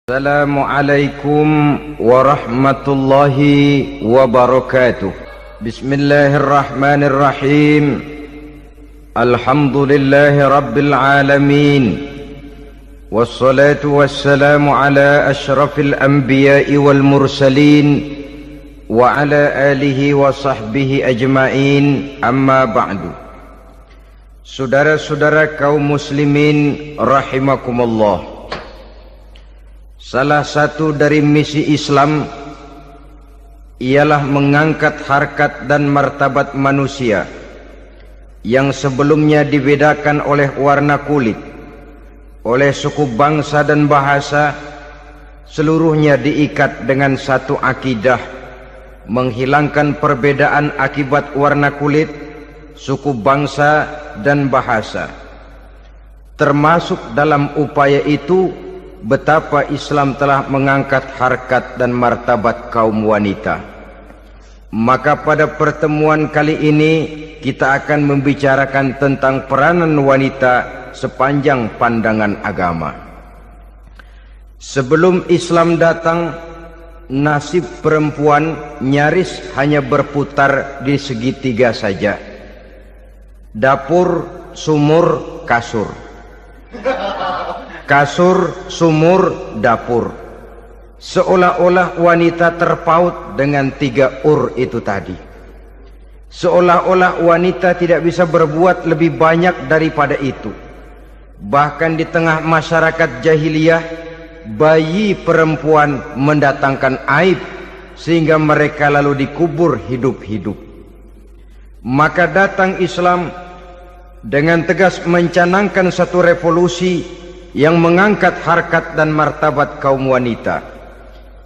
Assalamualaikum warahmatullahi wabarakatuh. Bismillahirrahmanirrahim. Alhamdulillahi rabbil alamin. Wassalatu wassalamu ala ashrafil anbiya'i wal mursalin wa ala alihi wa sahbihi ajma'in, amma ba'du. Saudara-saudara kaum muslimin rahimakumullah, salah satu dari misi Islam ialah mengangkat harkat dan martabat manusia yang sebelumnya dibedakan oleh warna kulit, oleh suku bangsa dan bahasa. Seluruhnya diikat dengan satu akidah, menghilangkan perbedaan akibat warna kulit, suku bangsa dan bahasa. Termasuk dalam upaya itu betapa Islam telah mengangkat harkat dan martabat kaum wanita. Maka pada pertemuan kali ini kita akan membicarakan tentang peranan wanita sepanjang pandangan agama. Sebelum Islam datang, nasib perempuan nyaris hanya berputar di segitiga saja: dapur, sumur, kasur. Kasur, sumur, dapur. Seolah-olah wanita terpaut dengan tiga itu tadi. Seolah-olah wanita tidak bisa berbuat lebih banyak daripada itu. Bahkan di tengah masyarakat jahiliyah, bayi perempuan mendatangkan aib sehingga mereka lalu dikubur hidup-hidup. Maka datang Islam dengan tegas mencanangkan satu revolusi yang mengangkat harkat dan martabat kaum wanita.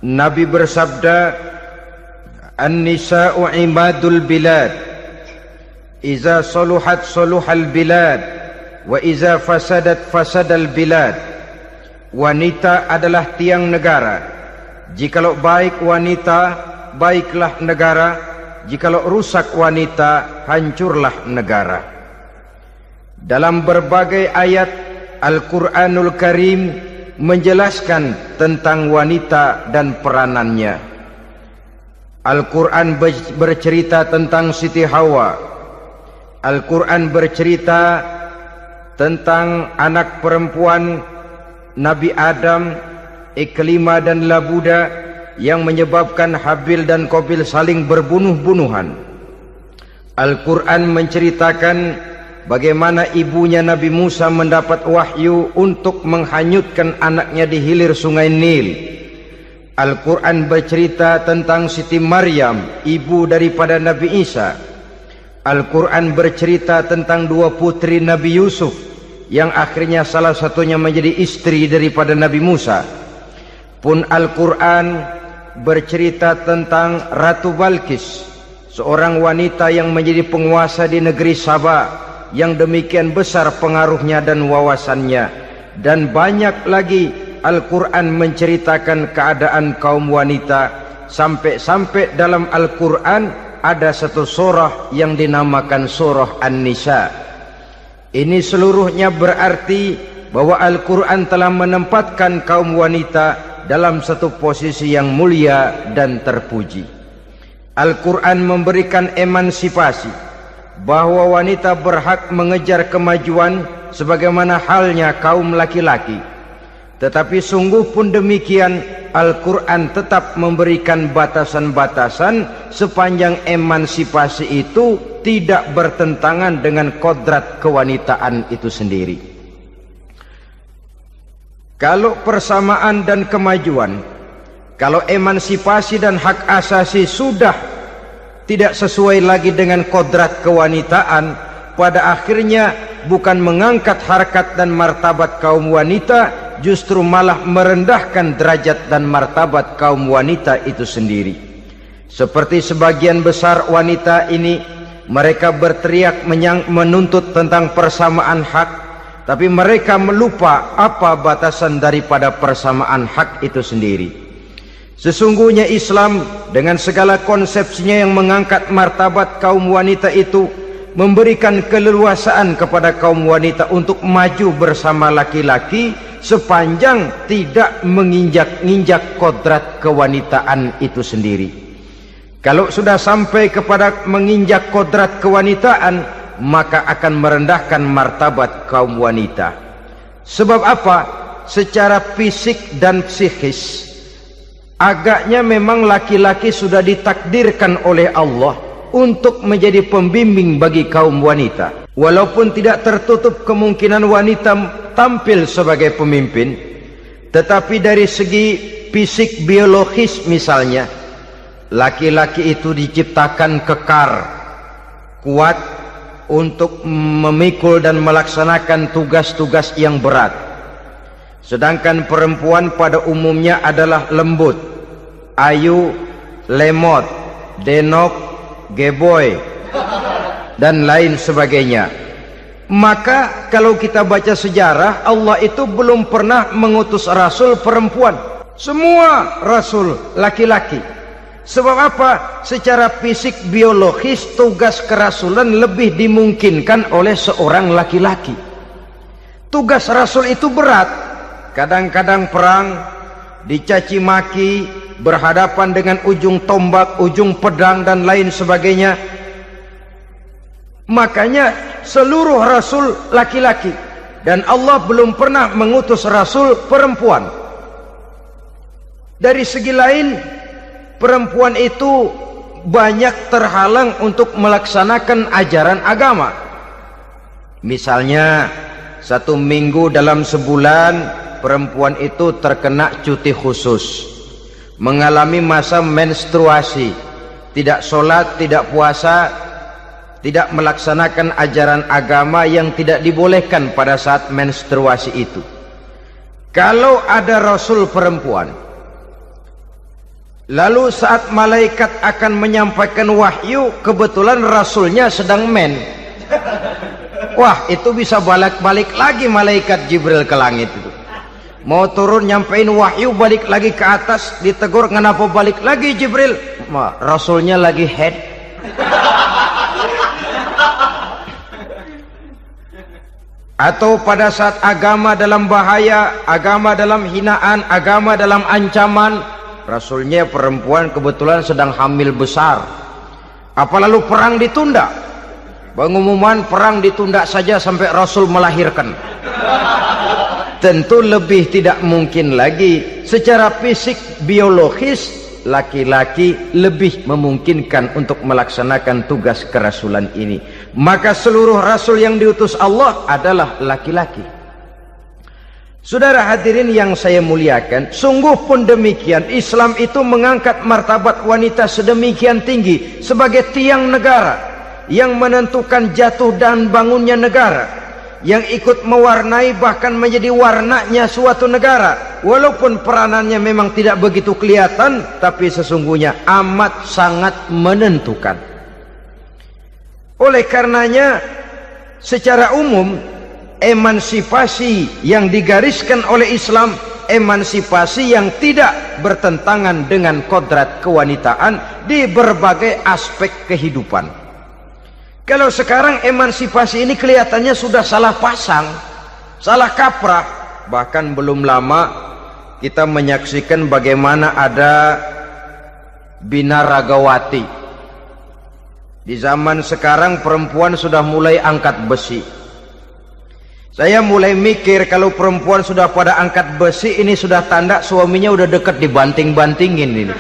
Nabi bersabda, "An-nisa'u imadul bilad, iza saluhat saluhal bilad, wa iza fasadat fasadal bilad." Wanita adalah tiang negara. Jikalau baik wanita, baiklah negara. Jikalau rusak wanita, hancurlah negara. Dalam berbagai ayat Al-Quranul Karim menjelaskan tentang wanita dan peranannya. Al-Quran bercerita tentang Siti Hawa. Al-Quran bercerita tentang anak perempuan Nabi Adam, Iklimah dan Labuda, yang menyebabkan Habil dan Qabil saling berbunuh-bunuhan. Al-Quran menceritakan bagaimana ibunya Nabi Musa mendapat wahyu untuk menghanyutkan anaknya di hilir sungai Nil. Al-Quran bercerita tentang Siti Maryam, ibu daripada Nabi Isa. Al-Quran bercerita tentang dua putri Nabi Yusuf, yang akhirnya salah satunya menjadi istri daripada Nabi Musa. Pun Al-Quran bercerita tentang Ratu Balkis, seorang wanita yang menjadi penguasa di negeri Sabah, yang demikian besar pengaruhnya dan wawasannya. Dan banyak lagi Al-Quran menceritakan keadaan kaum wanita, sampai-sampai dalam Al-Quran ada satu surah yang dinamakan surah An-Nisa. Ini seluruhnya berarti bahwa Al-Quran telah menempatkan kaum wanita dalam satu posisi yang mulia dan terpuji. Al-Quran memberikan emansipasi, bahwa wanita berhak mengejar kemajuan sebagaimana halnya kaum laki-laki. Tetapi sungguh pun demikian, Al-Quran tetap memberikan batasan-batasan sepanjang emansipasi itu tidak bertentangan dengan kodrat kewanitaan itu sendiri. Kalau persamaan dan kemajuan, kalau emansipasi dan hak asasi sudah tidak sesuai lagi dengan kodrat kewanitaan, pada akhirnya bukan mengangkat harkat dan martabat kaum wanita, justru malah merendahkan derajat dan martabat kaum wanita itu sendiri. Seperti sebagian besar wanita ini, mereka berteriak menuntut tentang persamaan hak, tapi mereka melupa apa batasan daripada persamaan hak itu sendiri. Sesungguhnya Islam dengan segala konsepsinya yang mengangkat martabat kaum wanita itu memberikan keleluasaan kepada kaum wanita untuk maju bersama laki-laki sepanjang tidak menginjak-injak kodrat kewanitaan itu sendiri. Kalau sudah sampai kepada menginjak kodrat kewanitaan, maka akan merendahkan martabat kaum wanita. Sebab apa? Secara fisik dan psikis agaknya memang laki-laki sudah ditakdirkan oleh Allah untuk menjadi pembimbing bagi kaum wanita. Walaupun tidak tertutup kemungkinan wanita tampil sebagai pemimpin, tetapi dari segi fisik biologis misalnya, laki-laki itu diciptakan kekar, kuat untuk memikul dan melaksanakan tugas-tugas yang berat. Sedangkan perempuan pada umumnya adalah lembut, ayu, lemot, denok, geboy, dan lain sebagainya. Maka kalau kita baca sejarah, Allah itu belum pernah mengutus rasul perempuan. Semua rasul laki-laki. Sebab apa? Secara fisik biologis tugas kerasulan lebih dimungkinkan oleh seorang laki-laki. Tugas rasul itu berat. Kadang-kadang perang, dicaci maki, berhadapan dengan ujung tombak, ujung pedang dan lain sebagainya. Makanya seluruh rasul laki-laki, dan Allah belum pernah mengutus rasul perempuan. Dari segi lain, perempuan itu banyak terhalang untuk melaksanakan ajaran agama. Misalnya 1 minggu dalam sebulan perempuan itu terkena cuti khusus, mengalami masa menstruasi, tidak sholat, tidak puasa, tidak melaksanakan ajaran agama yang tidak dibolehkan pada saat menstruasi itu. Kalau ada rasul perempuan, lalu saat malaikat akan menyampaikan wahyu, kebetulan rasulnya sedang wah, itu bisa balik-balik lagi malaikat Jibril ke langit itu. Mau turun nyampein wahyu, balik lagi ke atas, ditegur, kenapa balik lagi Jibril? Rasulnya lagi head. Atau pada saat agama dalam bahaya, agama dalam hinaan, agama dalam ancaman, rasulnya perempuan kebetulan sedang hamil besar. Apa lalu perang ditunda? Pengumuman perang ditunda saja sampai rasul melahirkan. Tentu lebih tidak mungkin lagi. Secara fisik biologis, laki-laki lebih memungkinkan untuk melaksanakan tugas kerasulan ini. Maka seluruh rasul yang diutus Allah adalah laki-laki. Saudara hadirin yang saya muliakan, sungguh pun demikian, Islam itu mengangkat martabat wanita sedemikian tinggi sebagai tiang negara yang menentukan jatuh dan bangunnya negara, yang ikut mewarnai bahkan menjadi warnanya suatu negara. Walaupun peranannya memang tidak begitu kelihatan, tapi sesungguhnya amat sangat menentukan. Oleh karenanya, secara umum, emansipasi yang digariskan oleh Islam, emansipasi yang tidak bertentangan dengan kodrat kewanitaan di berbagai aspek kehidupan. Kalau sekarang emansipasi ini kelihatannya sudah salah pasang, salah kaprah. Bahkan belum lama kita menyaksikan bagaimana ada binaragawati. Di zaman sekarang perempuan sudah mulai angkat besi. Saya mulai mikir kalau perempuan sudah pada angkat besi, ini sudah tanda suaminya udah dekat dibanting-bantingin ini.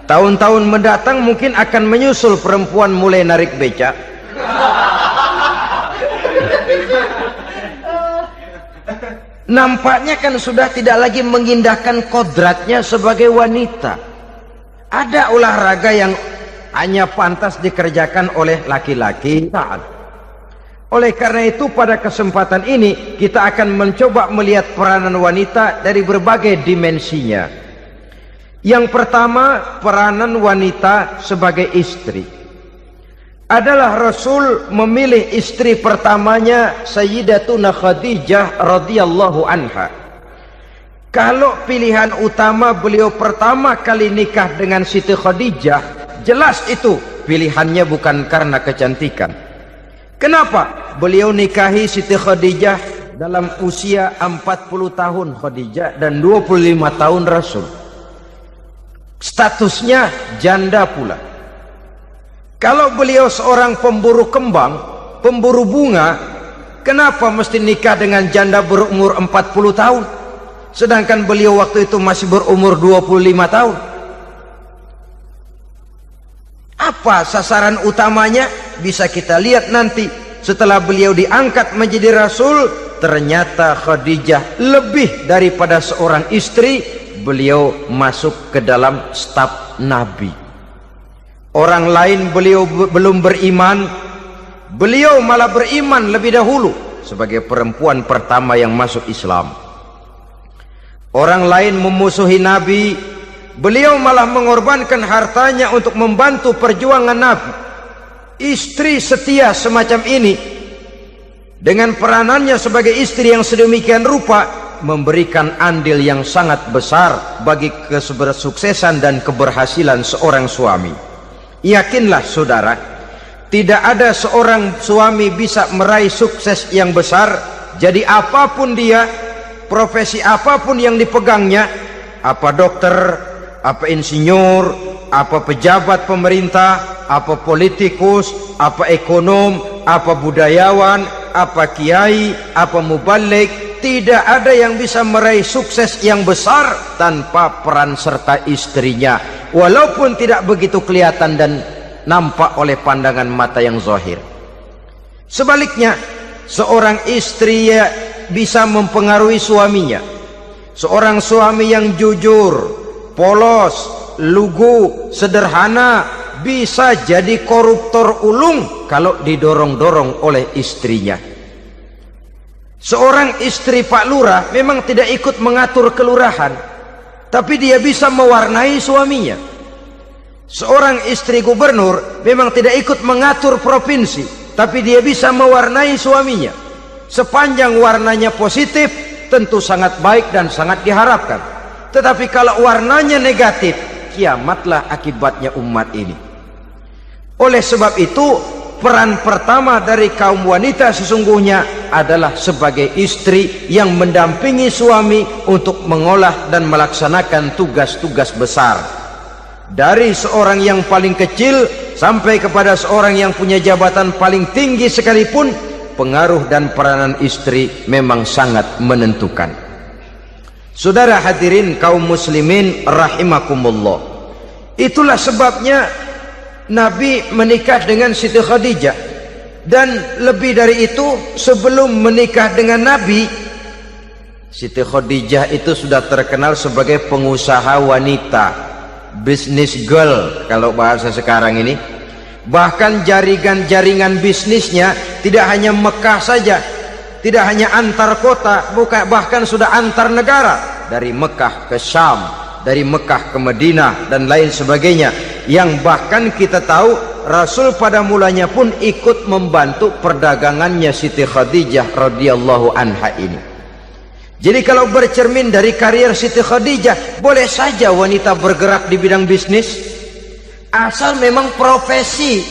Tahun-tahun mendatang mungkin akan menyusul perempuan mulai narik beca. Nampaknya kan sudah tidak lagi mengindahkan kodratnya sebagai wanita. Ada olahraga yang hanya pantas dikerjakan oleh laki-laki. Oleh karena itu pada kesempatan ini kita akan mencoba melihat peranan wanita dari berbagai dimensinya. Yang pertama, peranan wanita sebagai istri. Adalah Rasul memilih istri pertamanya Sayyidatuna Khadijah radhiyallahu anha. Kalau pilihan utama beliau pertama kali nikah dengan Siti Khadijah, jelas itu pilihannya bukan karena kecantikan. Kenapa? Beliau nikahi Siti Khadijah dalam usia 40 tahun Khadijah dan 25 tahun Rasul. Statusnya janda pula. Kalau beliau seorang pemburu kembang, pemburu bunga, kenapa mesti nikah dengan janda berumur 40 tahun? Sedangkan beliau waktu itu masih berumur 25 tahun. Apa sasaran utamanya? Bisa kita lihat nanti. Setelah beliau diangkat menjadi Rasul, ternyata Khadijah lebih daripada seorang istri. Beliau masuk ke dalam staf Nabi. Orang lain beliau belum beriman, beliau malah beriman lebih dahulu sebagai perempuan pertama yang masuk Islam. Orang lain memusuhi Nabi, beliau malah mengorbankan hartanya untuk membantu perjuangan Nabi. Istri setia semacam ini, dengan peranannya sebagai istri yang sedemikian rupa, memberikan andil yang sangat besar bagi kesuksesan dan keberhasilan seorang suami. Yakinlah saudara, tidak ada seorang suami bisa meraih sukses yang besar, jadi apapun dia, profesi apapun yang dipegangnya, apa dokter, apa insinyur, apa pejabat pemerintah, apa politikus, apa ekonom, apa budayawan, apa kiai, apa mubalik, tidak ada yang bisa meraih sukses yang besar tanpa peran serta istrinya, walaupun tidak begitu kelihatan dan nampak oleh pandangan mata yang zahir. Sebaliknya, seorang istri bisa mempengaruhi suaminya. Seorang suami yang jujur, polos, lugu, sederhana, bisa jadi koruptor ulung kalau didorong-dorong oleh istrinya. Seorang istri Pak Lurah memang tidak ikut mengatur kelurahan, tapi dia bisa mewarnai suaminya. Seorang istri gubernur memang tidak ikut mengatur provinsi, tapi dia bisa mewarnai suaminya. Sepanjang warnanya positif, tentu sangat baik dan sangat diharapkan. Tetapi kalau warnanya negatif, kiamatlah akibatnya umat ini. Oleh sebab itu, peran pertama dari kaum wanita sesungguhnya adalah sebagai istri yang mendampingi suami untuk mengolah dan melaksanakan tugas-tugas besar. Dari seorang yang paling kecil sampai kepada seorang yang punya jabatan paling tinggi sekalipun, pengaruh dan peranan istri memang sangat menentukan. Saudara hadirin kaum muslimin rahimakumullah, itulah sebabnya Nabi menikah dengan Siti Khadijah, dan lebih dari itu, sebelum menikah dengan Nabi, Siti Khadijah itu sudah terkenal sebagai pengusaha wanita, business girl kalau bahasa sekarang ini. Bahkan jaringan bisnisnya tidak hanya Mekah saja, tidak hanya antar kota, bahkan sudah antar negara, dari Mekah ke Syam, dari Mekah ke Madinah dan lain sebagainya, yang bahkan kita tahu Rasul pada mulanya pun ikut membantu perdagangannya Siti Khadijah radhiyallahu anha ini. Jadi kalau bercermin dari karier Siti Khadijah, boleh saja wanita bergerak di bidang bisnis, asal memang profesi,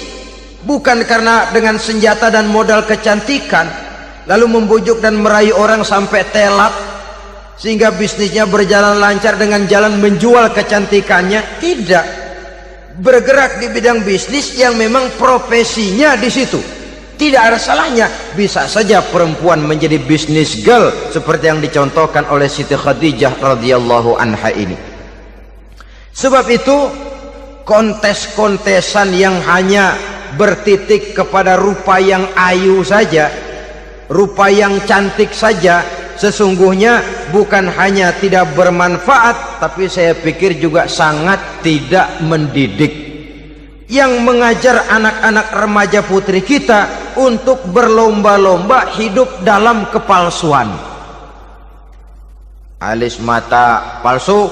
bukan karena dengan senjata dan modal kecantikan lalu membujuk dan merayu orang sampai telat sehingga bisnisnya berjalan lancar dengan jalan menjual kecantikannya. Tidak, bergerak di bidang bisnis yang memang profesinya di situ. Tidak ada salahnya. Bisa saja perempuan menjadi business girl seperti yang dicontohkan oleh Siti Khadijah radhiyallahu anha ini. Sebab itu, kontes-kontesan yang hanya bertitik kepada rupa yang ayu saja, rupa yang cantik saja, sesungguhnya bukan hanya tidak bermanfaat, tapi saya pikir juga sangat tidak mendidik. Yang mengajar anak-anak remaja putri kita untuk berlomba-lomba hidup dalam kepalsuan. Alis mata palsu,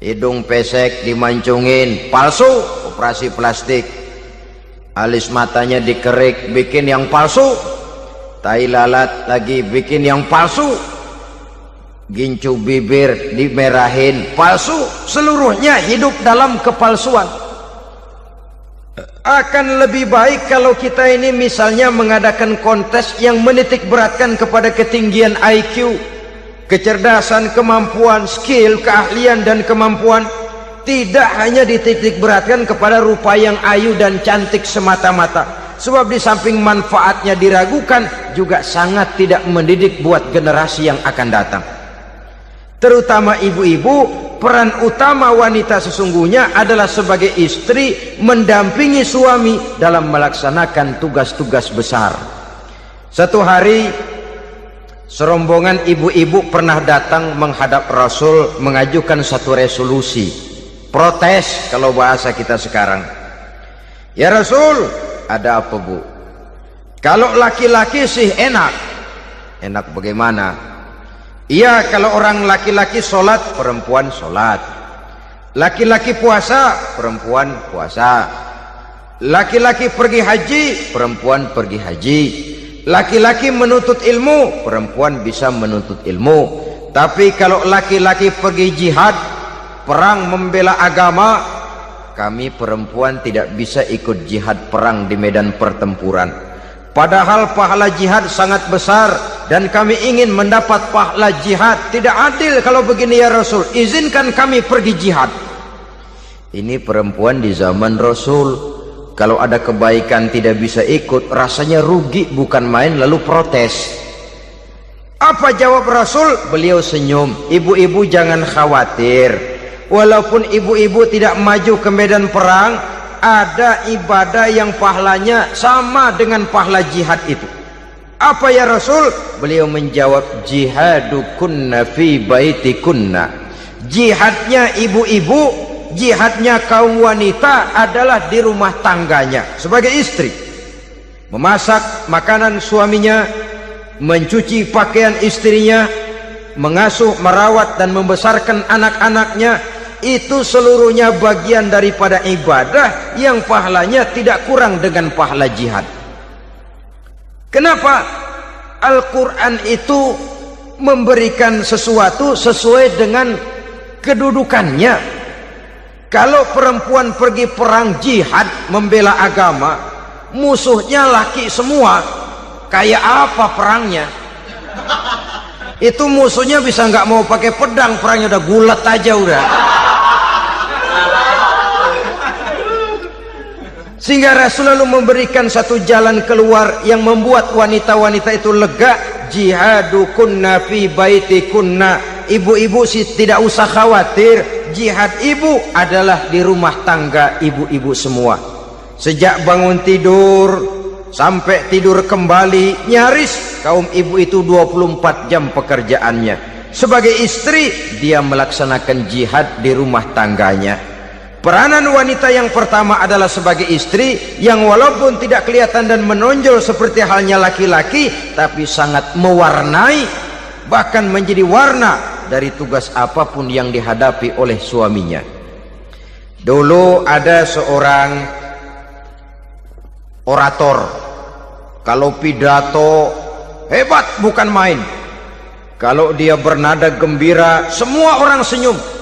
hidung pesek dimancungin palsu, operasi plastik. Alis matanya dikerik, bikin yang palsu. Tai lalat lagi bikin yang palsu. Gincu bibir dimerahin, palsu. Seluruhnya hidup dalam kepalsuan. Akan lebih baik kalau kita ini misalnya mengadakan kontes yang menitik beratkan kepada ketinggian IQ, kecerdasan, kemampuan, skill, keahlian dan kemampuan. Tidak hanya dititik beratkan kepada rupa yang ayu dan cantik semata-mata. Sebab di samping manfaatnya diragukan, juga sangat tidak mendidik buat generasi yang akan datang. Terutama ibu-ibu, peran utama wanita sesungguhnya adalah sebagai istri mendampingi suami dalam melaksanakan tugas-tugas besar. Satu hari serombongan ibu-ibu pernah datang menghadap Rasul mengajukan satu resolusi, protes kalau bahasa kita sekarang. Ya Rasul, ada apa bu? Kalau laki-laki sih enak. Enak bagaimana? Iya, kalau orang laki-laki sholat, perempuan sholat. Laki-laki puasa, perempuan puasa. Laki-laki pergi haji, perempuan pergi haji. Laki-laki menuntut ilmu, perempuan bisa menuntut ilmu. Tapi kalau laki-laki pergi jihad, perang membela agama, kami perempuan tidak bisa ikut jihad perang di medan pertempuran. Padahal pahala jihad sangat besar dan kami ingin mendapat pahala jihad. Tidak adil kalau begini ya Rasul, izinkan kami pergi jihad. Ini perempuan di zaman Rasul, kalau ada kebaikan tidak bisa ikut, rasanya rugi bukan main, lalu protes. Apa jawab Rasul? Beliau senyum. Ibu-ibu jangan khawatir, walaupun ibu-ibu tidak maju ke medan perang, ada ibadah yang pahalanya sama dengan pahala jihad itu. Apa ya Rasul? Beliau menjawab, jihadukunna fi baitikunna. Jihadnya ibu-ibu, jihadnya kaum wanita adalah di rumah tangganya sebagai istri. Memasak makanan suaminya, mencuci pakaian istrinya, mengasuh, merawat dan membesarkan anak-anaknya. Itu seluruhnya bagian daripada ibadah yang pahalanya tidak kurang dengan pahala jihad. Kenapa? Al-Quran itu memberikan sesuatu sesuai dengan kedudukannya. Kalau perempuan pergi perang jihad membela agama, musuhnya laki semua, kayak apa perangnya? Itu musuhnya bisa nggak mau pakai pedang, perangnya udah gulat aja udah. Sehingga Rasul lalu memberikan satu jalan keluar yang membuat wanita-wanita itu lega. Jihadukunna fi baitikunna. Ibu-ibu sih tidak usah khawatir, jihad ibu adalah di rumah tangga ibu-ibu semua. Sejak bangun tidur sampai tidur kembali, nyaris kaum ibu itu 24 jam pekerjaannya. Sebagai istri, dia melaksanakan jihad di rumah tangganya. Peranan wanita yang pertama adalah sebagai istri, yang walaupun tidak kelihatan dan menonjol seperti halnya laki-laki, tapi sangat mewarnai, bahkan menjadi warna dari tugas apapun yang dihadapi oleh suaminya. Dulu ada seorang orator, kalau pidato hebat bukan main. Kalau dia bernada gembira, semua orang senyum.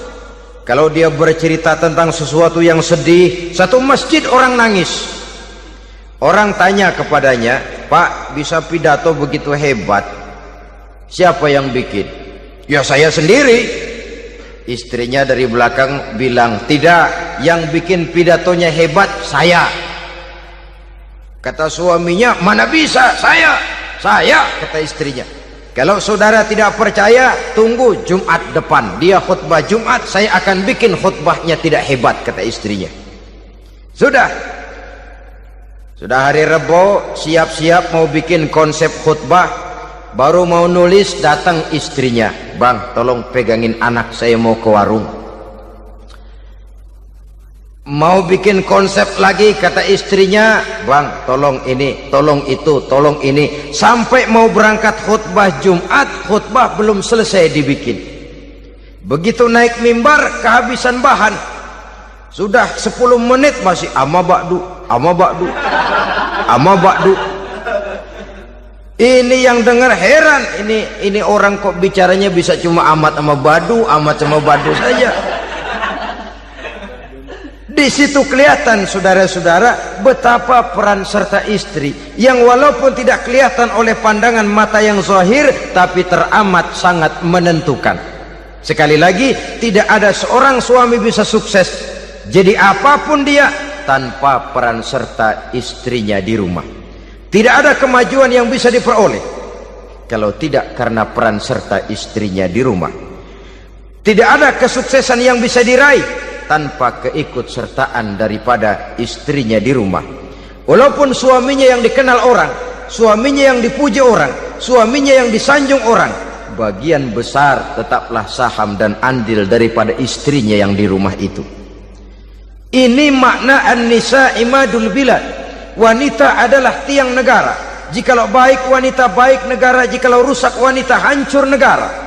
Kalau dia bercerita tentang sesuatu yang sedih, satu masjid orang nangis. Orang tanya kepadanya, Pak, bisa pidato begitu hebat, siapa yang bikin? Ya saya sendiri. Istrinya dari belakang bilang, tidak, yang bikin pidatonya hebat saya. Kata suaminya, mana bisa, saya, kata istrinya. Kalau saudara tidak percaya, tunggu Jumat depan, dia khutbah Jumat, saya akan bikin khutbahnya tidak hebat, kata istrinya. Sudah hari Rebo, siap-siap mau bikin konsep khutbah, baru mau nulis, datang istrinya, Bang, tolong pegangin anak, saya mau ke warung. Mau bikin konsep lagi, kata istrinya, Bang, tolong ini, tolong itu, tolong ini. Sampai mau berangkat khutbah Jumat, khutbah belum selesai dibikin. Begitu naik mimbar, kehabisan bahan. Sudah 10 menit masih ama ba'du. Ini yang dengar heran, ini orang kok bicaranya bisa cuma amat sama badu saja. Di situ kelihatan saudara-saudara betapa peran serta istri yang walaupun tidak kelihatan oleh pandangan mata yang zahir, tapi teramat sangat menentukan. Sekali lagi, tidak ada seorang suami bisa sukses jadi apapun dia tanpa peran serta istrinya di rumah. Tidak ada kemajuan yang bisa diperoleh kalau tidak karena peran serta istrinya di rumah. Tidak ada kesuksesan yang bisa diraih tanpa keikutsertaan daripada istrinya di rumah. Walaupun suaminya yang dikenal orang, suaminya yang dipuji orang, suaminya yang disanjung orang, bagian besar tetaplah saham dan andil daripada istrinya yang di rumah itu. Ini makna an-nisa imadul bilad. Wanita adalah tiang negara. Jikalau baik wanita, baik negara. Jikalau rusak wanita, hancur negara.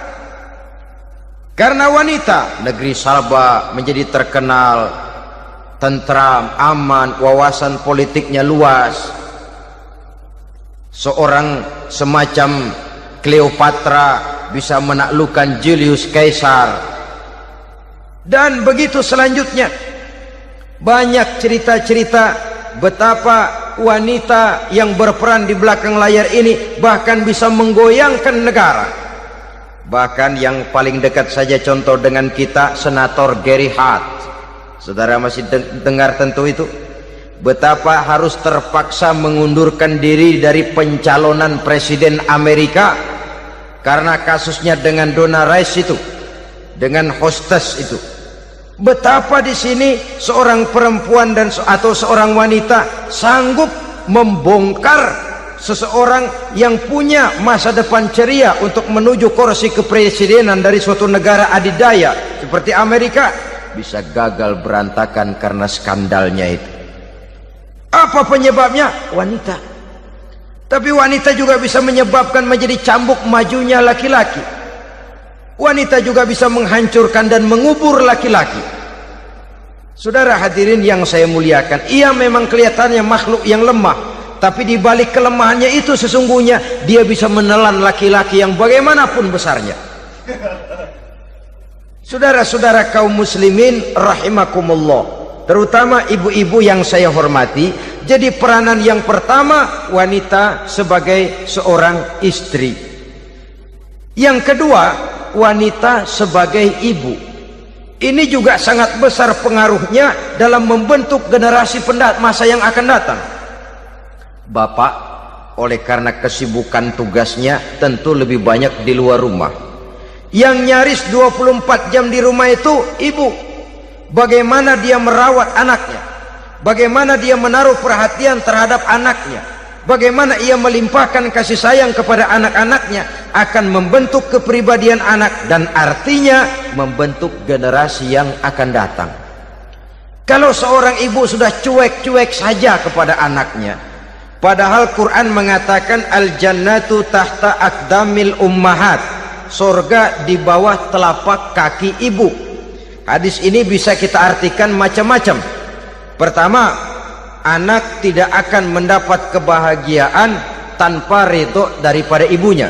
Karena wanita, negeri Sabah menjadi terkenal tentram, aman, wawasan politiknya luas. Seorang semacam Cleopatra bisa menaklukkan Julius Caesar. Dan begitu selanjutnya. Banyak cerita-cerita betapa wanita yang berperan di belakang layar ini bahkan bisa menggoyangkan negara. Bahkan yang paling dekat saja contoh dengan kita, Senator Gary Hart. Saudara masih dengar tentu itu. Betapa harus terpaksa mengundurkan diri dari pencalonan presiden Amerika karena kasusnya dengan Donna Rice itu, dengan hostess itu. Betapa di sini seorang perempuan atau seorang wanita sanggup membongkar seseorang yang punya masa depan ceria untuk menuju kursi kepresidenan dari suatu negara adidaya seperti Amerika, bisa gagal berantakan karena skandalnya itu. Apa penyebabnya? Wanita. Tapi wanita juga bisa menyebabkan menjadi cambuk majunya laki-laki. Wanita juga bisa menghancurkan dan mengubur laki-laki. Saudara hadirin yang saya muliakan, ia memang kelihatannya makhluk yang lemah, tapi di balik kelemahannya itu sesungguhnya dia bisa menelan laki-laki yang bagaimanapun besarnya. Saudara-saudara kaum muslimin rahimakumullah, terutama ibu-ibu yang saya hormati, jadi peranan yang pertama wanita sebagai seorang istri. Yang kedua, wanita sebagai ibu. Ini juga sangat besar pengaruhnya dalam membentuk generasi masa yang akan datang. Bapak, oleh karena kesibukan tugasnya, tentu lebih banyak di luar rumah. Yang nyaris 24 jam di rumah itu ibu. Bagaimana dia merawat anaknya, bagaimana dia menaruh perhatian terhadap anaknya, bagaimana ia melimpahkan kasih sayang kepada anak-anaknya, akan membentuk kepribadian anak dan artinya membentuk generasi yang akan datang. Kalau seorang ibu sudah cuek-cuek saja kepada anaknya, padahal Quran mengatakan al-jannatu tahta aqdamil ummahat, surga di bawah telapak kaki ibu. Hadis ini bisa kita artikan macam-macam. Pertama, anak tidak akan mendapat kebahagiaan tanpa ridho daripada ibunya.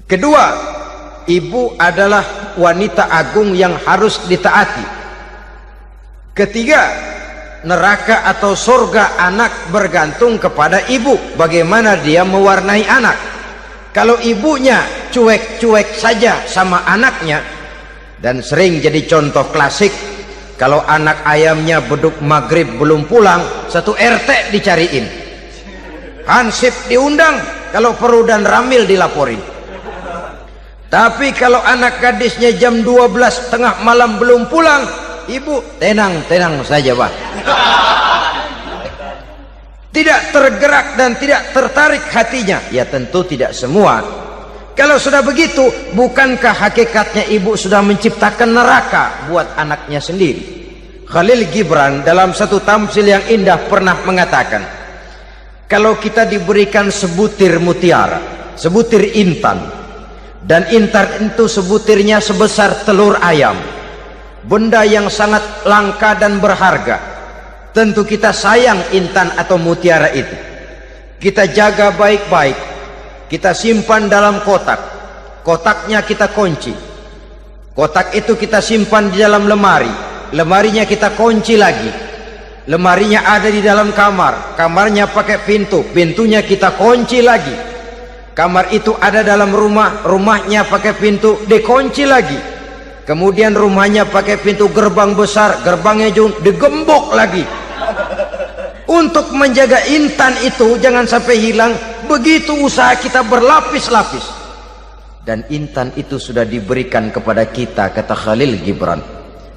Kedua, ibu adalah wanita agung yang harus ditaati. Ketiga, neraka atau surga anak bergantung kepada ibu, bagaimana dia mewarnai anak. Kalau ibunya cuek-cuek saja sama anaknya, dan sering jadi contoh klasik, kalau anak ayamnya beduk maghrib belum pulang, satu RT dicariin, hansip diundang, kalau perlu dan ramil dilaporin. Tapi kalau anak gadisnya jam 12 tengah malam belum pulang, ibu tenang-tenang saja Pak. Tidak tergerak dan tidak tertarik hatinya. Ya tentu tidak semua. Kalau sudah begitu, bukankah hakikatnya ibu sudah menciptakan neraka buat anaknya sendiri? Khalil Gibran dalam satu tamsil yang indah pernah mengatakan, kalau kita diberikan sebutir mutiara, sebutir intan, dan intan itu sebutirnya sebesar telur ayam, benda yang sangat langka dan berharga, tentu kita sayang intan atau mutiara itu. Kita jaga baik-baik, kita simpan dalam kotak, kotaknya kita kunci, kotak itu kita simpan di dalam lemari, lemarinya kita kunci lagi. Lemarinya ada di dalam kamar, kamarnya pakai pintu, pintunya kita kunci lagi. Kamar itu ada dalam rumah, rumahnya pakai pintu, dikunci lagi. Kemudian rumahnya pakai pintu gerbang besar, gerbangnya juga digembok lagi. Untuk menjaga intan itu jangan sampai hilang, begitu usaha kita berlapis-lapis. Dan intan itu sudah diberikan kepada kita, kata Khalil Gibran.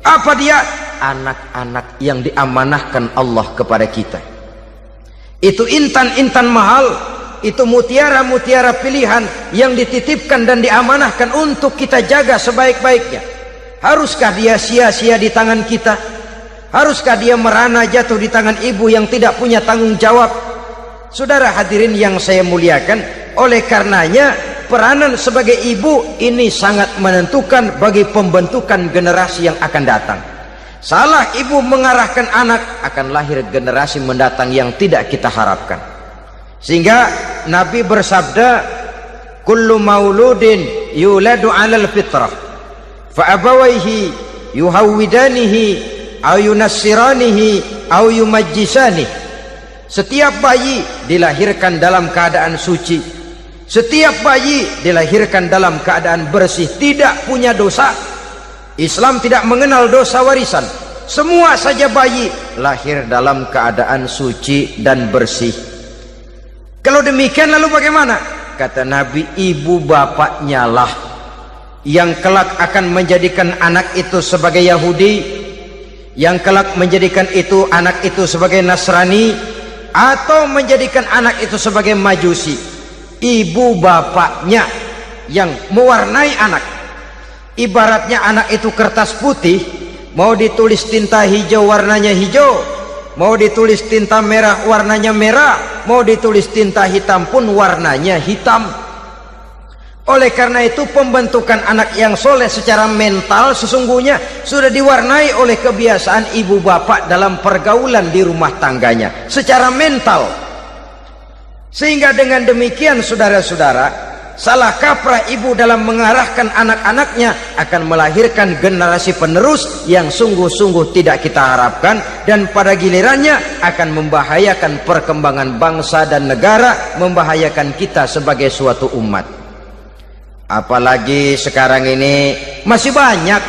Apa dia? Anak-anak yang diamanahkan Allah kepada kita. Itu intan-intan mahal, itu mutiara-mutiara pilihan yang dititipkan dan diamanahkan untuk kita jaga sebaik-baiknya. Haruskah dia sia-sia di tangan kita? Haruskah dia merana jatuh di tangan ibu yang tidak punya tanggung jawab? Saudara hadirin yang saya muliakan, oleh karenanya peranan sebagai ibu ini sangat menentukan bagi pembentukan generasi yang akan datang. Salah ibu mengarahkan anak, akan lahir generasi mendatang yang tidak kita harapkan. Sehingga Nabi bersabda, kullu mauludin yuladu 'alal fitrah fa abawaihi yuhawwidanihi aw yunassiranihi aw yumajjisanihi. Setiap bayi dilahirkan dalam keadaan suci. Setiap bayi dilahirkan dalam keadaan bersih, tidak punya dosa. Islam tidak mengenal dosa warisan. Semua saja bayi lahir dalam keadaan suci dan bersih. Kalau demikian lalu bagaimana? Kata Nabi, ibu bapaknya lah yang kelak akan menjadikan anak itu sebagai Yahudi, yang kelak menjadikan itu anak itu sebagai Nasrani, atau menjadikan anak itu sebagai Majusi. Ibu bapaknya yang mewarnai anak. Ibaratnya anak itu kertas putih, mau ditulis tinta hijau warnanya hijau, mau ditulis tinta merah warnanya merah, mau ditulis tinta hitam pun warnanya hitam. Oleh karena itu pembentukan anak yang soleh secara mental sesungguhnya sudah diwarnai oleh kebiasaan ibu bapak dalam pergaulan di rumah tangganya secara mental. Sehingga dengan demikian saudara-saudara, salah kaprah ibu dalam mengarahkan anak-anaknya akan melahirkan generasi penerus yang sungguh-sungguh tidak kita harapkan, dan pada gilirannya akan membahayakan perkembangan bangsa dan negara, membahayakan kita sebagai suatu umat. Apalagi sekarang ini masih banyak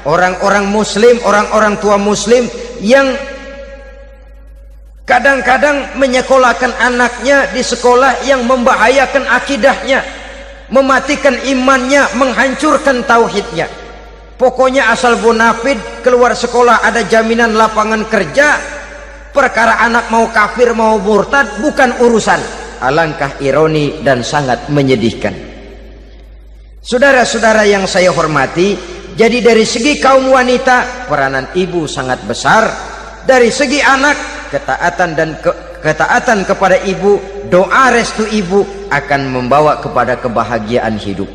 orang-orang muslim, orang-orang tua muslim yang kadang-kadang menyekolahkan anaknya di sekolah yang membahayakan akidahnya, mematikan imannya, menghancurkan tauhidnya. Pokoknya asal bonafid keluar sekolah ada jaminan lapangan kerja. Perkara anak mau kafir mau murtad bukan urusan. Alangkah ironi dan sangat menyedihkan. Saudara-saudara yang saya hormati, jadi dari segi kaum wanita peranan ibu sangat besar. Dari segi anak, ketaatan kepada ibu, doa restu ibu akan membawa kepada kebahagiaan hidup.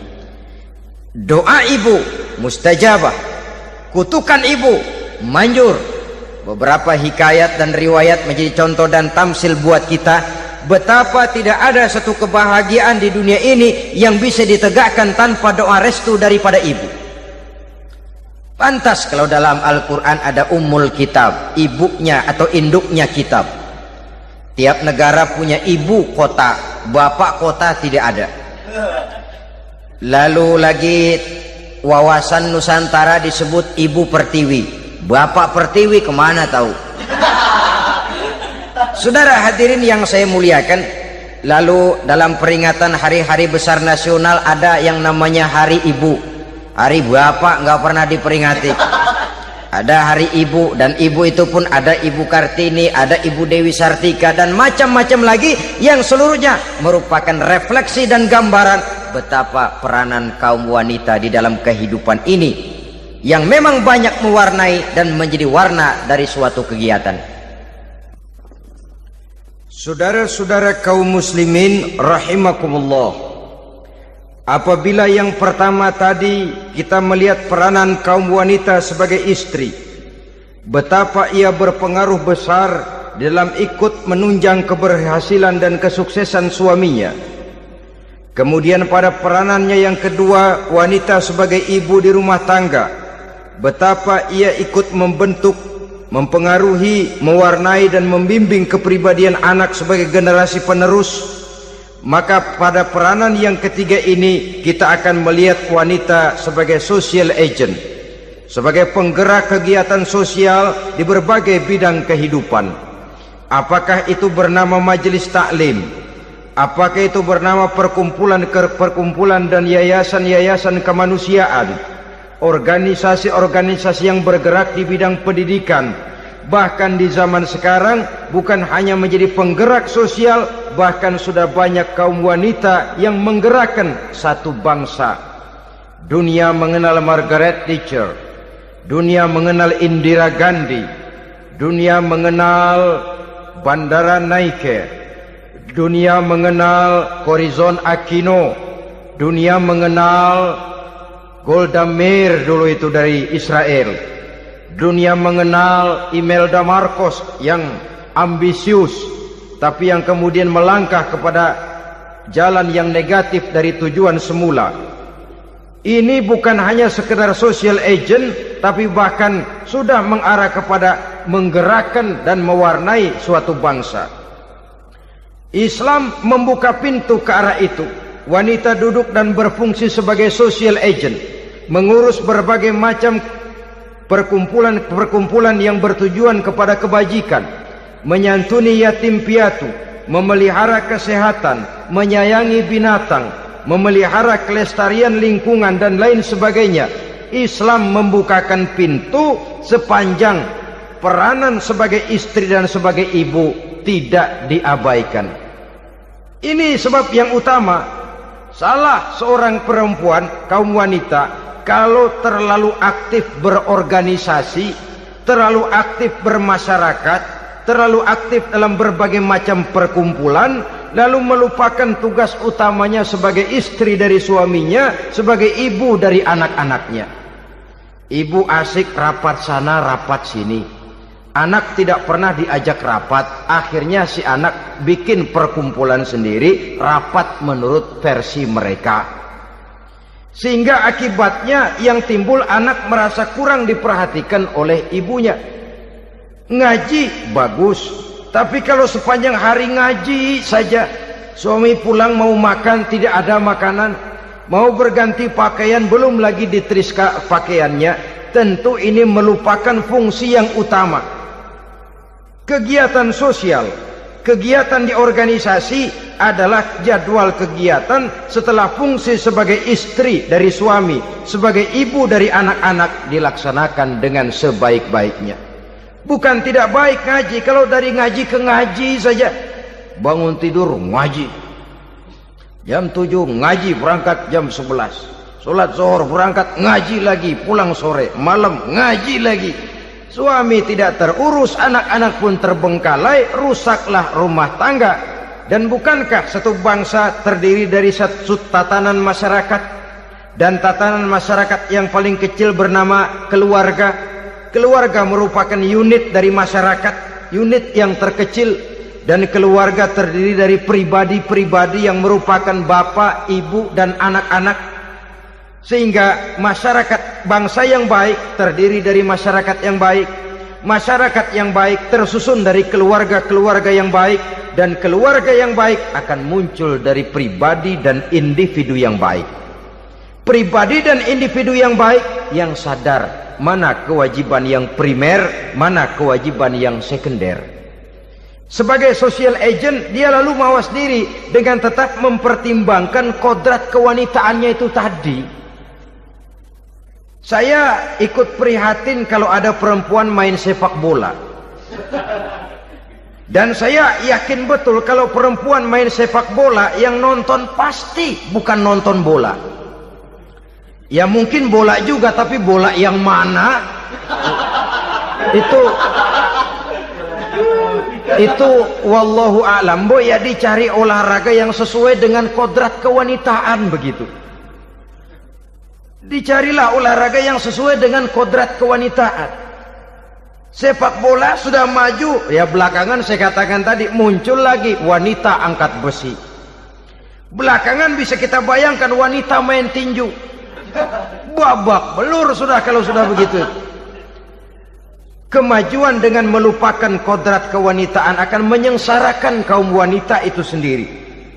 Doa ibu mustajabah, kutukan ibu manjur. Beberapa hikayat dan riwayat menjadi contoh dan tamsil buat kita betapa tidak ada satu kebahagiaan di dunia ini yang bisa ditegakkan tanpa doa restu daripada ibu. Pantas kalau dalam Al-Quran ada ummul kitab, ibunya atau induknya kitab. Tiap negara punya ibu kota, bapak kota tidak ada. Lalu lagi wawasan Nusantara disebut ibu pertiwi, bapak pertiwi kemana tahu. Saudara hadirin yang saya muliakan, lalu dalam peringatan hari-hari besar nasional ada yang namanya Hari Ibu. Hari bapak nggak pernah diperingati. Ada hari ibu, dan ibu itu pun ada Ibu Kartini, ada Ibu Dewi Sartika, dan macam-macam lagi yang seluruhnya merupakan refleksi dan gambaran betapa peranan kaum wanita di dalam kehidupan ini yang memang banyak mewarnai dan menjadi warna dari suatu kegiatan. Saudara-saudara kaum muslimin rahimakumullah, apabila yang pertama tadi kita melihat peranan kaum wanita sebagai istri, betapa ia berpengaruh besar dalam ikut menunjang keberhasilan dan kesuksesan suaminya. Kemudian pada peranannya yang kedua, wanita sebagai ibu di rumah tangga, betapa ia ikut membentuk, mempengaruhi, mewarnai dan membimbing kepribadian anak sebagai generasi penerus, maka pada peranan yang ketiga ini kita akan melihat wanita sebagai social agent, sebagai penggerak kegiatan sosial di berbagai bidang kehidupan. Apakah itu bernama majelis taklim, apakah itu bernama perkumpulan dan yayasan-yayasan kemanusiaan, organisasi-organisasi yang bergerak di bidang pendidikan, bahkan di zaman sekarang bukan hanya menjadi penggerak sosial, bahkan sudah banyak kaum wanita yang menggerakkan satu bangsa. Dunia mengenal Margaret Thatcher, dunia mengenal Indira Gandhi, dunia mengenal Bandara Naike, dunia mengenal Corazon Aquino, dunia mengenal Golda Meir dulu itu dari Israel, dunia mengenal Imelda Marcos yang ambisius tapi yang kemudian melangkah kepada jalan yang negatif dari tujuan semula. Ini bukan hanya sekedar social agent, tapi bahkan sudah mengarah kepada menggerakkan dan mewarnai suatu bangsa. Islam membuka pintu ke arah itu. Wanita duduk dan berfungsi sebagai social agent, mengurus berbagai macam perkumpulan yang bertujuan kepada kebajikan, menyantuni yatim piatu, memelihara kesehatan, menyayangi binatang, memelihara kelestarian lingkungan dan lain sebagainya. Islam membukakan pintu sepanjang peranan sebagai istri dan sebagai ibu tidak diabaikan. Ini sebab yang utama. Salah seorang perempuan, kaum wanita, kalau terlalu aktif berorganisasi, terlalu aktif bermasyarakat, terlalu aktif dalam berbagai macam perkumpulan, lalu melupakan tugas utamanya sebagai istri dari suaminya, sebagai ibu dari anak-anaknya. Ibu asik rapat sana rapat sini, anak tidak pernah diajak rapat, akhirnya si anak bikin perkumpulan sendiri, rapat menurut versi mereka, sehingga akibatnya yang timbul anak merasa kurang diperhatikan oleh ibunya. Ngaji bagus, tapi kalau sepanjang hari ngaji saja, suami pulang mau makan tidak ada makanan, mau berganti pakaian belum lagi diteriska pakaiannya, tentu ini melupakan fungsi yang utama. Kegiatan sosial, kegiatan di organisasi adalah jadwal kegiatan setelah fungsi sebagai istri dari suami, sebagai ibu dari anak-anak dilaksanakan dengan sebaik-baiknya. Bukan tidak baik ngaji, kalau dari ngaji ke ngaji saja. Bangun tidur ngaji, jam 7 ngaji, berangkat jam 11, sholat zuhur berangkat ngaji lagi, pulang sore, malam ngaji lagi. Suami tidak terurus, anak-anak pun terbengkalai, rusaklah rumah tangga. Dan bukankah satu bangsa terdiri dari satu tatanan masyarakat, dan tatanan masyarakat yang paling kecil bernama keluarga. Keluarga merupakan unit dari masyarakat, unit yang terkecil, dan keluarga terdiri dari pribadi-pribadi yang merupakan bapak, ibu, dan anak-anak. Sehingga masyarakat bangsa yang baik terdiri dari masyarakat yang baik, masyarakat yang baik tersusun dari keluarga-keluarga yang baik, dan keluarga yang baik akan muncul dari pribadi dan individu yang baik. Pribadi dan individu yang baik yang sadar mana kewajiban yang primer, mana kewajiban yang sekunder. Sebagai social agent, dia lalu mawas diri dengan tetap mempertimbangkan kodrat kewanitaannya itu tadi. Saya ikut prihatin kalau ada perempuan main sepak bola. Dan saya yakin betul kalau perempuan main sepak bola, yang nonton pasti bukan nonton bola. Ya mungkin bola juga, tapi bola yang mana? Itu wallahu a'lam. Boy, ya dicari olahraga yang sesuai dengan kodrat kewanitaan begitu. Dicarilah olahraga yang sesuai dengan kodrat kewanitaan. Sepak bola sudah maju, ya belakangan saya katakan tadi muncul lagi wanita angkat besi. Belakangan bisa kita bayangkan wanita main tinju. Babak belur sudah kalau sudah begitu. Kemajuan dengan melupakan kodrat kewanitaan akan menyengsarakan kaum wanita itu sendiri.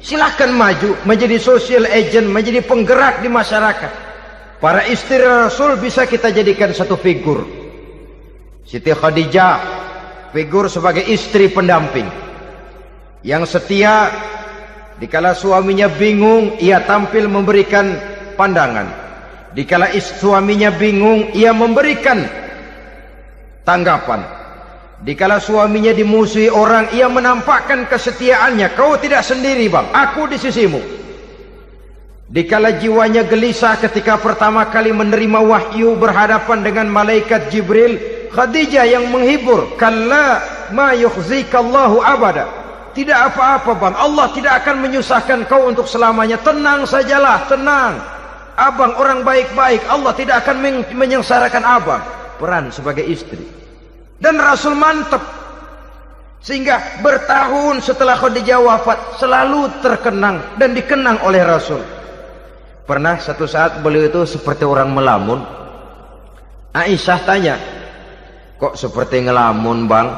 Silahkan maju menjadi social agent, menjadi penggerak di masyarakat. Para istri Rasul bisa kita jadikan satu figur. Siti Khadijah, figur sebagai istri pendamping yang setia. Dikala suaminya bingung, ia tampil memberikan pandangan. Dikala suaminya bingung, ia memberikan tanggapan. Dikala suaminya dimusuhi orang, ia menampakkan kesetiaannya. Kau tidak sendiri bang, aku di sisimu. Dikala jiwanya gelisah ketika pertama kali menerima wahyu berhadapan dengan malaikat Jibril, Khadijah yang menghibur. Kalla ma yukhzikallahu abada. Tidak apa-apa bang, Allah tidak akan menyusahkan kau untuk selamanya. Tenang sajalah, tenang. Abang orang baik-baik, Allah tidak akan menyengsarakan abang. Peran sebagai istri. Dan Rasul mantap. Sehingga bertahun setelah Khadijah wafat, selalu terkenang dan dikenang oleh Rasul. Pernah satu saat beliau itu seperti orang melamun. Aisyah tanya, kok seperti ngelamun bang?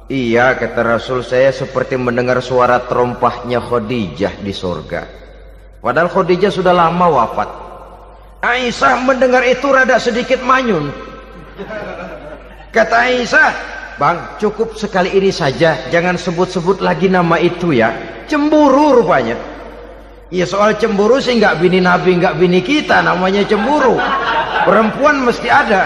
Iya, kata Rasul, saya seperti mendengar suara terompahnya Khadijah di surga. Padahal Khadijah sudah lama wafat. Aisyah mendengar itu rada sedikit manyun. Kata Aisyah, bang, cukup sekali ini saja, jangan sebut-sebut lagi nama itu ya. Cemburu rupanya. Ya soal cemburu sih nggak bini Nabi, nggak bini kita, namanya cemburu. Perempuan mesti ada.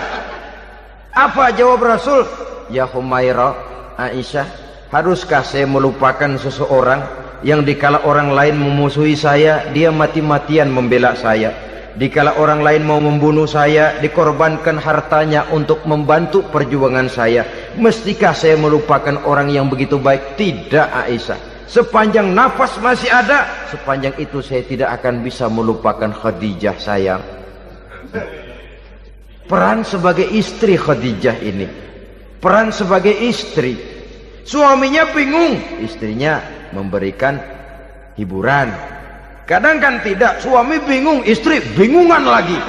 Apa jawab Rasul? Ya Humairah, Aisyah, haruskah saya melupakan seseorang yang dikala orang lain memusuhi saya, dia mati-matian membela saya. Dikala orang lain mau membunuh saya, dikorbankan hartanya untuk membantu perjuangan saya. Mestikah saya melupakan orang yang begitu baik? Tidak Aisyah. Sepanjang nafas masih ada, sepanjang itu saya tidak akan bisa melupakan Khadijah sayang. Peran sebagai istri Khadijah ini, peran sebagai istri. Suaminya bingung, istrinya memberikan hiburan. Kadang kan tidak, suami bingung, istri bingungan lagi.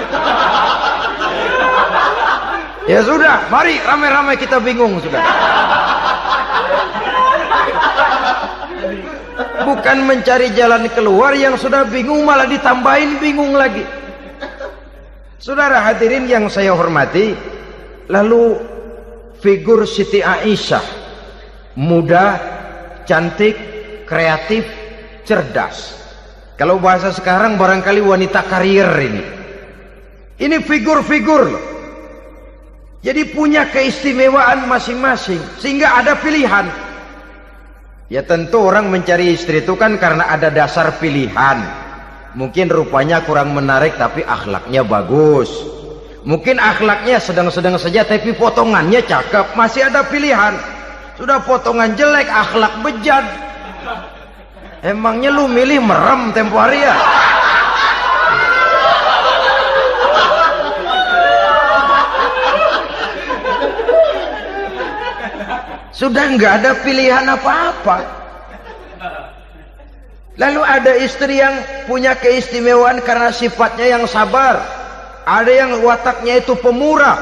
Ya sudah, mari ramai-ramai kita bingung sudah. Bukan mencari jalan keluar, yang sudah bingung malah ditambahin bingung lagi. Saudara hadirin yang saya hormati, lalu figur Siti Aisyah, muda, cantik, kreatif, cerdas. Kalau bahasa sekarang barangkali wanita karier ini. Ini figur-figur loh. Jadi punya keistimewaan masing-masing, sehingga ada pilihan. Ya tentu orang mencari istri itu kan karena ada dasar pilihan. Mungkin rupanya kurang menarik tapi akhlaknya bagus. Mungkin akhlaknya sedang-sedang saja tapi potongannya cakep, masih ada pilihan. Sudah potongan jelek, akhlak bejat. Emangnya lu milih merem tempo hari ya? Sudah nggak ada pilihan apa-apa. Lalu ada istri yang punya keistimewaan karena sifatnya yang sabar. Ada yang wataknya itu pemurah.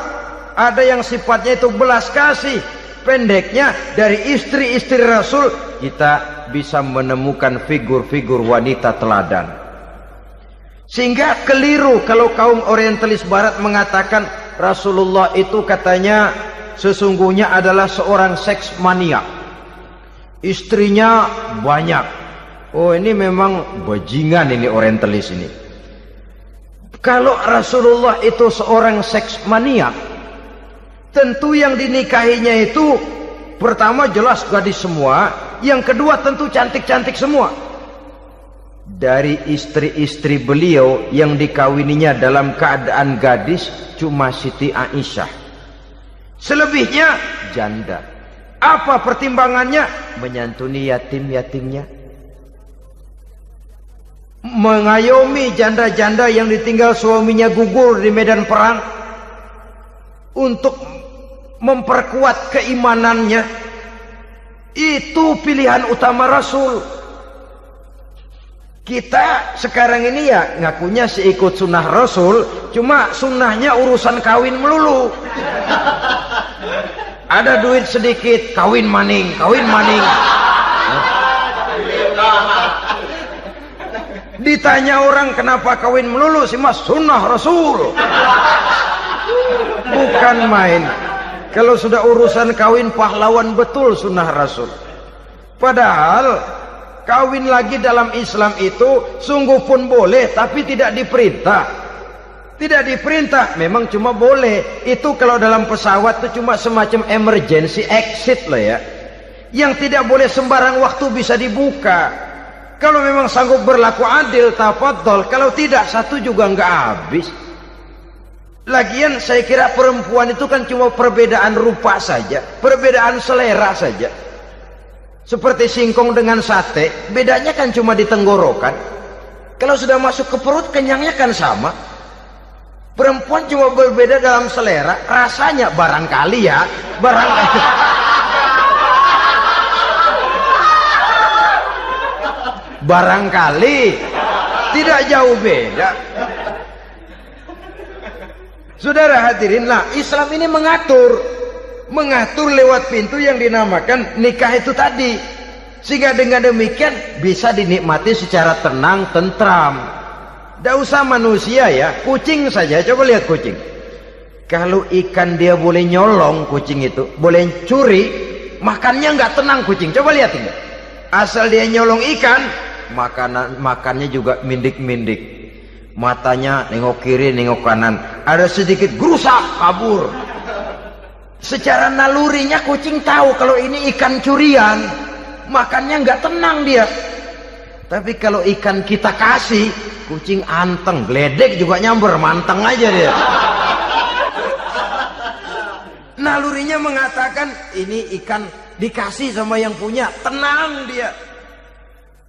Ada yang sifatnya itu belas kasih. Pendeknya, dari istri-istri Rasul kita bisa menemukan figur-figur wanita teladan. Sehingga keliru kalau kaum orientalis barat mengatakan Rasulullah itu katanya sesungguhnya adalah seorang seks mania. Istrinya banyak. Oh ini memang bajingan ini orientalis ini. Kalau Rasulullah itu seorang seks mania, tentu yang dinikahinya itu pertama jelas gadis semua, yang kedua tentu cantik-cantik semua. Dari istri-istri beliau yang dikawininya dalam keadaan gadis cuma Siti Aisyah. Selebihnya janda. Apa pertimbangannya? Menyantuni yatim-yatimnya, mengayomi janda-janda yang ditinggal suaminya gugur di medan perang, untuk memperkuat keimanannya. Itu pilihan utama Rasul. Kita sekarang ini ya ngakunya sih ikut sunnah Rasul, cuma sunnahnya urusan kawin melulu. Ada duit sedikit, kawin maning, kawin maning. Ditanya orang kenapa kawin melulu, sih mas sunnah Rasul. Bukan main. Kalau sudah urusan kawin pahlawan betul sunnah Rasul. Padahal kawin lagi dalam Islam itu sungguh pun boleh, tapi tidak diperintah. Tidak diperintah, memang cuma boleh. Itu kalau dalam pesawat itu cuma semacam emergency exit lah ya. Yang tidak boleh sembarang waktu bisa dibuka. Kalau memang sanggup berlaku adil, tafadhol. Kalau tidak, satu juga nggak habis. Lagian saya kira perempuan itu kan cuma perbedaan rupa saja, perbedaan selera saja. Seperti singkong dengan sate, bedanya kan cuma di tenggorokan. Kalau sudah masuk ke perut, kenyangnya kan sama. Perempuan cuma berbeda dalam selera, rasanya barangkali ya, barangkali. Barangkali tidak jauh beda. Saudara hadirinlah, Islam ini mengatur lewat pintu yang dinamakan nikah itu tadi, sehingga dengan demikian bisa dinikmati secara tenang, tentram. Tidak usah manusia ya, kucing saja. Coba lihat kucing. Kalau ikan dia boleh nyolong, kucing itu boleh curi, makannya nggak tenang kucing. Coba lihat ini. Asal dia nyolong ikan, makannya juga mindik-mindik. Matanya nengok kiri, nengok kanan. Ada sedikit gerusak, kabur. Secara nalurinya kucing tahu kalau ini ikan curian, makannya nggak tenang dia. Tapi kalau ikan kita kasih, kucing anteng, geledek juga nyamber, manteng aja dia. Nalurinya mengatakan ini ikan dikasih sama yang punya, tenang dia.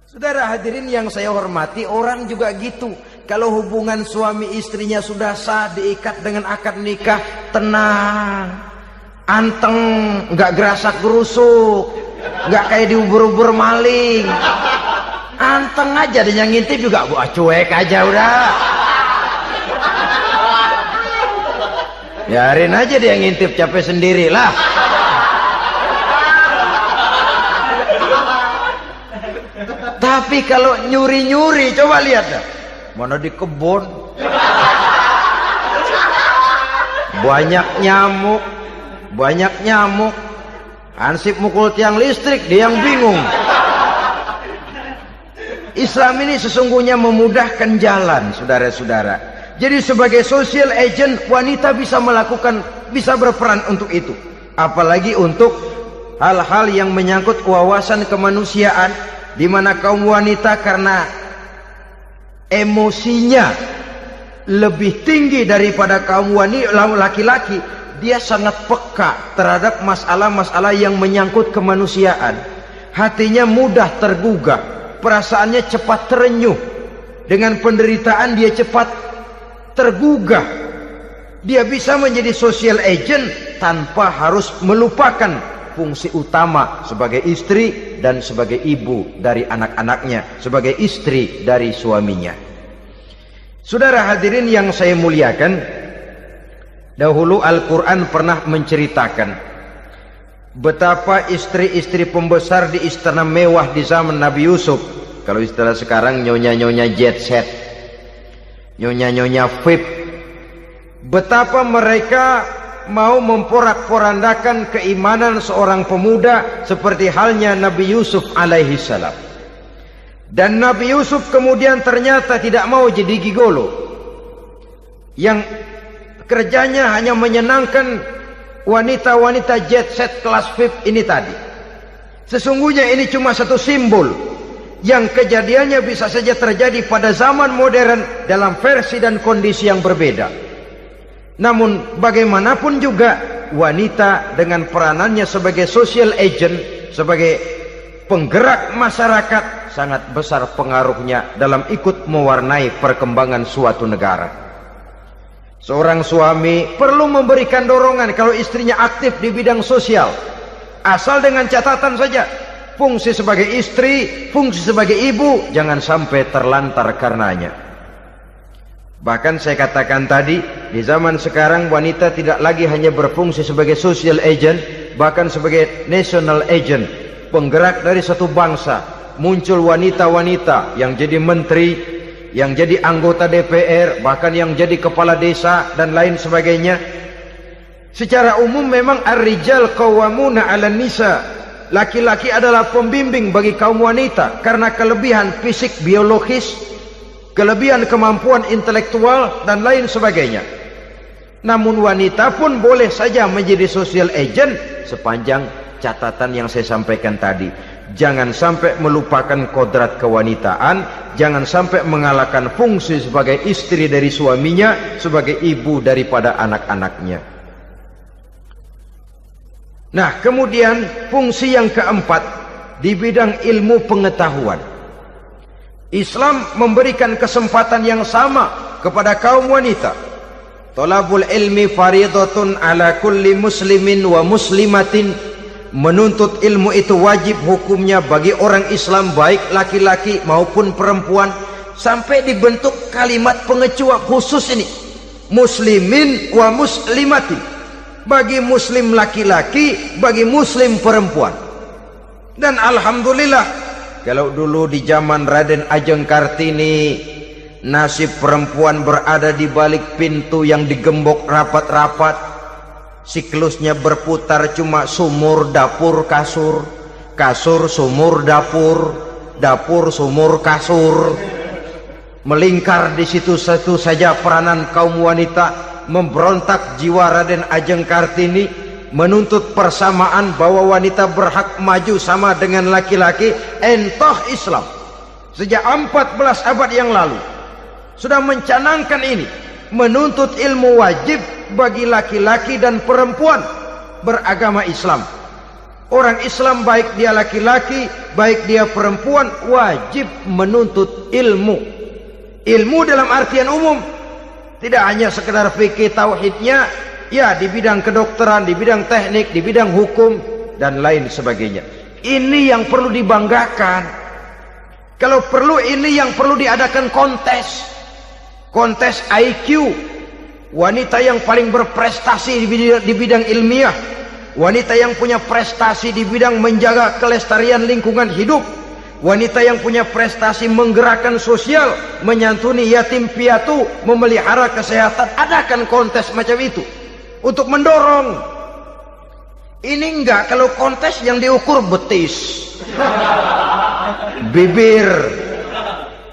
Saudara hadirin yang saya hormati, orang juga gitu. Kalau hubungan suami istrinya sudah sah, diikat dengan akad nikah, tenang, anteng, nggak gerasak gerusuk, nggak kayak diubur-ubur maling, anteng aja. Dan yang ngintip juga buat cuek aja udah. Biarin aja dia ngintip, capek sendirilah. Tapi kalau nyuri-nyuri, coba lihat dah. Mana di kebun banyak nyamuk, hansip mukul tiang listrik, dia yang bingung. Islam ini sesungguhnya memudahkan jalan, saudara-saudara. Jadi sebagai social agent, wanita bisa berperan untuk itu. Apalagi untuk hal-hal yang menyangkut wawasan kemanusiaan, di mana kaum wanita karena emosinya lebih tinggi daripada kaum laki-laki, dia sangat peka terhadap masalah-masalah yang menyangkut kemanusiaan. Hatinya mudah tergugah, perasaannya cepat terenyuh. Dengan penderitaan dia cepat tergugah. Dia bisa menjadi social agent tanpa harus melupakan fungsi utama sebagai istri dan sebagai ibu dari anak-anaknya, sebagai istri dari suaminya. Saudara hadirin yang saya muliakan, dahulu Al-Quran pernah menceritakan betapa istri-istri pembesar di istana mewah di zaman Nabi Yusuf, kalau istilah sekarang nyonya-nyonya jet set, nyonya-nyonya VIP, betapa mereka mau memporak-porandakan keimanan seorang pemuda seperti halnya Nabi Yusuf alaihi salam. Dan Nabi Yusuf kemudian ternyata tidak mau jadi gigolo yang kerjanya hanya menyenangkan wanita-wanita jet set kelas VIP ini tadi. Sesungguhnya ini cuma satu simbol yang kejadiannya bisa saja terjadi pada zaman modern dalam versi dan kondisi yang berbeda. Namun bagaimanapun juga, wanita dengan peranannya sebagai social agent, sebagai penggerak masyarakat, sangat besar pengaruhnya dalam ikut mewarnai perkembangan suatu negara. Seorang suami perlu memberikan dorongan kalau istrinya aktif di bidang sosial, asal dengan catatan saja, fungsi sebagai istri, fungsi sebagai ibu, jangan sampai terlantar karenanya. Bahkan saya katakan tadi, di zaman sekarang wanita tidak lagi hanya berfungsi sebagai social agent, bahkan sebagai national agent, penggerak dari satu bangsa. Muncul wanita-wanita yang jadi menteri, yang jadi anggota DPR, bahkan yang jadi kepala desa dan lain sebagainya. Secara umum memang ar-rijal qawwamuna 'alan nisa. Laki-laki adalah pembimbing bagi kaum wanita karena kelebihan fisik biologis, kelebihan kemampuan intelektual dan lain sebagainya. Namun wanita pun boleh saja menjadi social agent sepanjang catatan yang saya sampaikan tadi. Jangan sampai melupakan kodrat kewanitaan, jangan sampai mengalahkan fungsi sebagai istri dari suaminya, sebagai ibu daripada anak-anaknya. Nah, kemudian fungsi yang keempat di bidang ilmu pengetahuan. Islam memberikan kesempatan yang sama kepada kaum wanita. Thalabul ilmi faridatun ala kulli muslimin wa muslimatin. Menuntut ilmu itu wajib hukumnya bagi orang Islam, baik laki-laki maupun perempuan. Sampai dibentuk kalimat pengecuali khusus ini, muslimin wa muslimatin. Bagi muslim laki-laki, bagi muslim perempuan. Dan alhamdulillah, kalau dulu di zaman Raden Ajeng Kartini, nasib perempuan berada di balik pintu yang digembok rapat-rapat, siklusnya berputar cuma sumur, dapur, kasur, kasur, sumur, dapur, dapur, sumur, kasur. Melingkar di situ satu saja peranan kaum wanita. Memberontak jiwa Raden Ajeng Kartini, menuntut persamaan bahwa wanita berhak maju sama dengan laki-laki. Entah Islam sejak 14 abad yang lalu sudah mencanangkan ini, menuntut ilmu wajib bagi laki-laki dan perempuan beragama Islam. Orang Islam baik dia laki-laki, baik dia perempuan, wajib menuntut ilmu. Ilmu dalam artian umum, tidak hanya sekedar fikih tauhidnya, ya di bidang kedokteran, di bidang teknik, di bidang hukum dan lain sebagainya. Ini yang perlu dibanggakan. Kalau perlu ini yang perlu diadakan kontes. Kontes IQ. Wanita yang paling berprestasi di bidang ilmiah, wanita yang punya prestasi di bidang menjaga kelestarian lingkungan hidup, wanita yang punya prestasi menggerakkan sosial, menyantuni yatim piatu, memelihara kesehatan. Adakan kontes macam itu untuk mendorong. Ini enggak, kalau kontes yang diukur betis, bibir,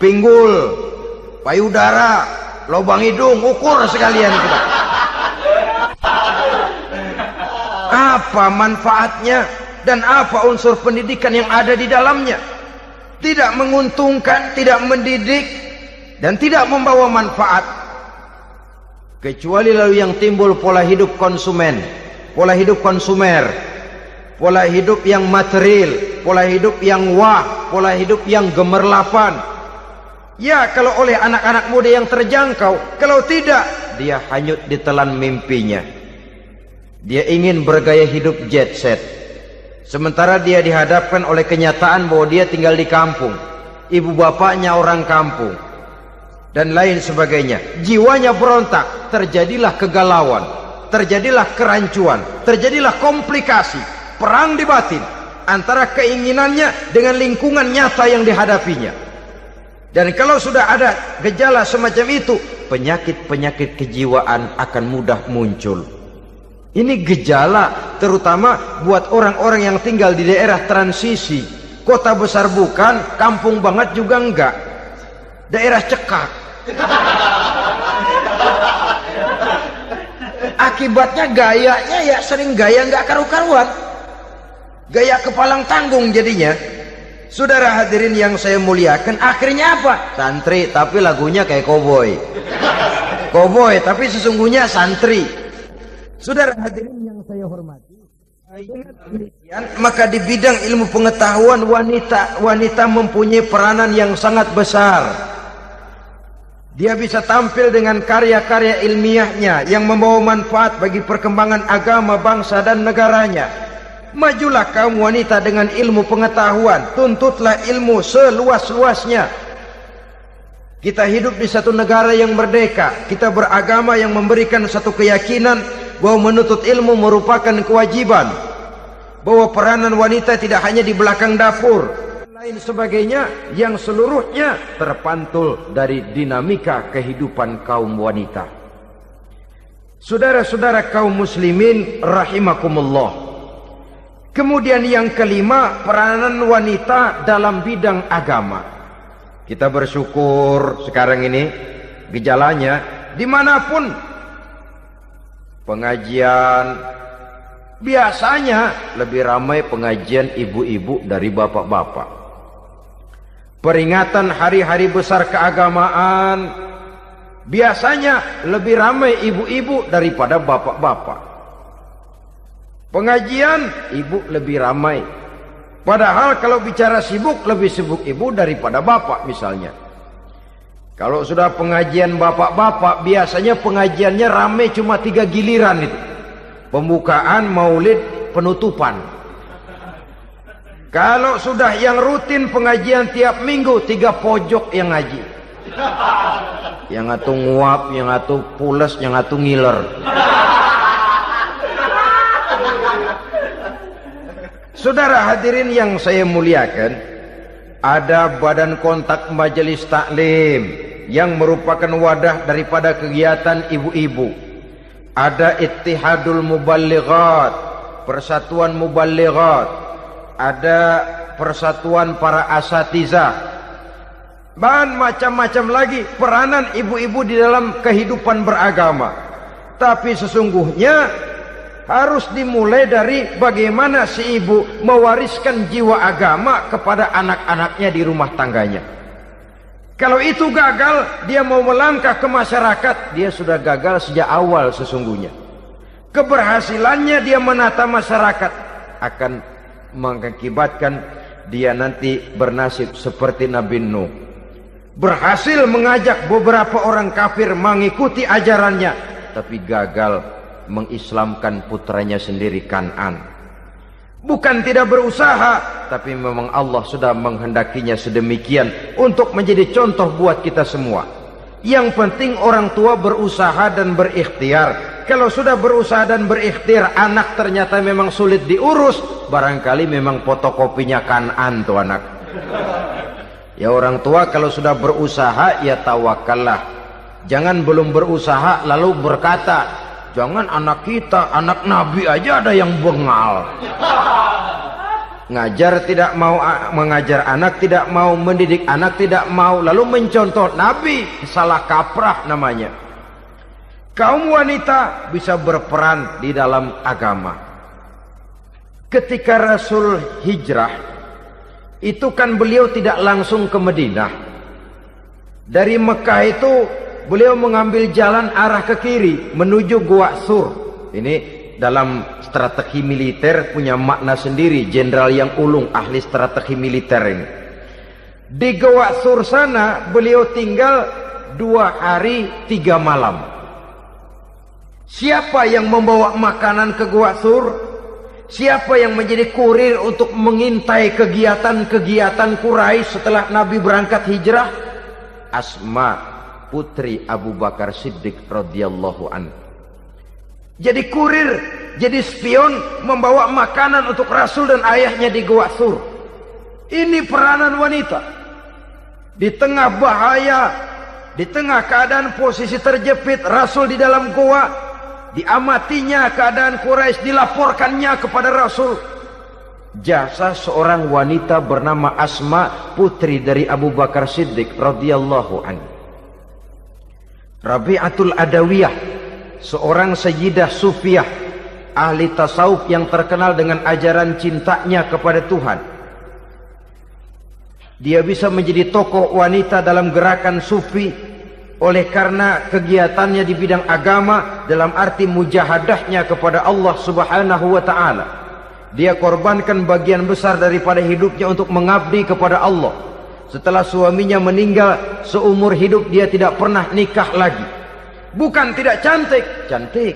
pinggul, payudara, lubang hidung, ukur sekalian kita. Apa manfaatnya dan apa unsur pendidikan yang ada di dalamnya? Tidak menguntungkan, tidak mendidik, dan tidak membawa manfaat. Kecuali lalu yang timbul pola hidup konsumen, pola hidup konsumer, pola hidup yang material, pola hidup yang wah, pola hidup yang gemerlapan. Ya, kalau oleh anak-anak muda yang terjangkau, kalau tidak, dia hanyut ditelan mimpinya. Dia ingin bergaya hidup jet set. Sementara dia dihadapkan oleh kenyataan bahwa dia tinggal di kampung, ibu bapaknya orang kampung, dan lain sebagainya. Jiwanya berontak, terjadilah kegalauan, terjadilah kerancuan, terjadilah komplikasi, perang di batin antara keinginannya dengan lingkungan nyata yang dihadapinya. Dan kalau sudah ada gejala semacam itu, penyakit-penyakit kejiwaan akan mudah muncul. Ini gejala terutama buat orang-orang yang tinggal di daerah transisi. Kota besar bukan, kampung banget juga enggak, daerah cekak. Akibatnya gayanya ya sering gaya enggak karu-karuan, gaya kepalang tanggung jadinya. Saudara hadirin yang saya muliakan, akhirnya apa? Santri tapi lagunya kayak koboi. Koboi tapi sesungguhnya santri. Saudara hadirin yang saya hormati, maka di bidang ilmu pengetahuan wanita mempunyai peranan yang sangat besar. Dia bisa tampil dengan karya-karya ilmiahnya yang membawa manfaat bagi perkembangan agama, bangsa dan negaranya. Majulah kaum wanita dengan ilmu pengetahuan, tuntutlah ilmu seluas-luasnya. Kita hidup di satu negara yang merdeka, kita beragama yang memberikan satu keyakinan bahwa menuntut ilmu merupakan kewajiban, bahwa peranan wanita tidak hanya di belakang dapur, lain sebagainya yang seluruhnya terpantul dari dinamika kehidupan kaum wanita. Saudara-saudara kaum muslimin rahimakumullah. Kemudian yang kelima, peranan wanita dalam bidang agama. Kita bersyukur sekarang ini gejalanya dimanapun pengajian, biasanya lebih ramai pengajian ibu-ibu dari bapak-bapak. Peringatan hari-hari besar keagamaan, biasanya lebih ramai ibu-ibu daripada bapak-bapak. Pengajian ibu lebih ramai. Padahal kalau bicara sibuk, lebih sibuk ibu daripada bapak misalnya. Kalau sudah pengajian bapak-bapak, biasanya pengajiannya ramai cuma 3 giliran itu. Pembukaan, maulid, penutupan. Kalau sudah yang rutin pengajian tiap minggu, 3 pojok yang ngaji. Yang atu nguap, yang atu pules, yang atu ngiler. Saudara hadirin yang saya muliakan, ada badan kontak majelis taklim yang merupakan wadah daripada kegiatan ibu-ibu. Ada Ittihadul Muballighat, Persatuan Muballighat, ada Persatuan Para Asatizah, dan macam-macam lagi peranan ibu-ibu di dalam kehidupan beragama. Tapi sesungguhnya harus dimulai dari bagaimana si ibu mewariskan jiwa agama kepada anak-anaknya di rumah tangganya. Kalau itu gagal, dia mau melangkah ke masyarakat, dia sudah gagal sejak awal sesungguhnya. Keberhasilannya dia menata masyarakat akan mengakibatkan dia nanti bernasib seperti Nabi Nuh. Berhasil mengajak beberapa orang kafir mengikuti ajarannya, tapi gagal mengislamkan putranya sendiri Kan'an. Bukan tidak berusaha, tapi memang Allah sudah menghendakinya sedemikian untuk menjadi contoh buat kita semua. Yang penting orang tua berusaha dan berikhtiar. Kalau sudah berusaha dan berikhtiar, anak ternyata memang sulit diurus, barangkali memang fotokopinya Kan'an tuh anak. Ya orang tua kalau sudah berusaha, ya tawakallah. Jangan belum berusaha lalu berkata, jangan anak kita, anak Nabi aja ada yang bengal. Ngajar tidak mau, mengajar anak tidak mau, mendidik anak tidak mau, lalu mencontoh Nabi, salah kaprah namanya. Kaum wanita bisa berperan di dalam agama. Ketika Rasul hijrah, itu kan beliau tidak langsung ke Madinah. Dari Mekah itu beliau mengambil jalan arah ke kiri menuju Gua Sur. Ini dalam strategi militer punya makna sendiri. Jenderal yang ulung, ahli strategi militer ini. Di Gua Sur sana beliau tinggal 2 hari 3 malam. Siapa yang membawa makanan ke Gua Sur? Siapa yang menjadi kurir untuk mengintai kegiatan-kegiatan Quraisy setelah Nabi berangkat hijrah? Asma, putri Abu Bakar Siddiq radhiyallahu anhu. Jadi kurir, jadi spion, membawa makanan untuk Rasul dan ayahnya di Gua Sur. Ini peranan wanita. Di tengah bahaya, di tengah keadaan posisi terjepit, Rasul di dalam gua, diamatinya keadaan Quraisy, dilaporkannya kepada Rasul. Jasa seorang wanita bernama Asma, putri dari Abu Bakar Siddiq radhiyallahu anhu. Rabi'atul Adawiyah, seorang sayyidah sufiyah, ahli tasawuf yang terkenal dengan ajaran cintanya kepada Tuhan. Dia bisa menjadi tokoh wanita dalam gerakan sufi oleh karena kegiatannya di bidang agama, dalam arti mujahadahnya kepada Allah Subhanahu wa ta'ala. Dia korbankan bagian besar daripada hidupnya untuk mengabdi kepada Allah. Setelah suaminya meninggal, seumur hidup dia tidak pernah nikah lagi. Bukan tidak cantik, cantik.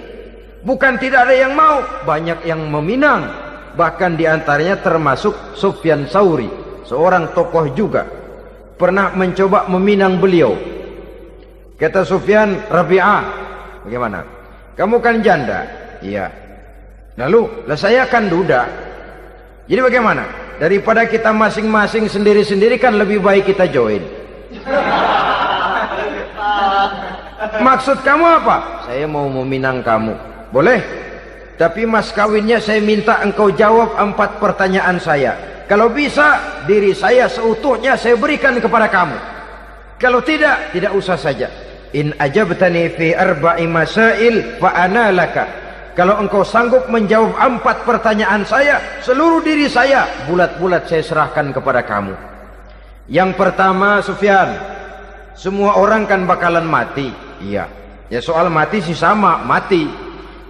Bukan tidak ada yang mau, banyak yang meminang. Bahkan diantaranya termasuk Sufyan Tsauri, seorang tokoh juga, pernah mencoba meminang beliau. Kata Sufyan, Rabi'ah, bagaimana? Kamu kan janda? Iya. Lalu, lah saya kan duda. Jadi bagaimana? Daripada kita masing-masing sendiri-sendiri kan lebih baik kita join. Maksud kamu apa? Saya mau meminang kamu. Boleh? Tapi mas kawinnya saya minta engkau jawab 4 pertanyaan saya. Kalau bisa, diri saya seutuhnya saya berikan kepada kamu. Kalau tidak, tidak usah saja. In ajabtani fi 4 masail fa ana laka. Kalau engkau sanggup menjawab 4 pertanyaan saya, seluruh diri saya bulat-bulat saya serahkan kepada kamu. Yang pertama, Sufyan, semua orang kan bakalan mati. Iya. Ya soal mati sih sama, mati.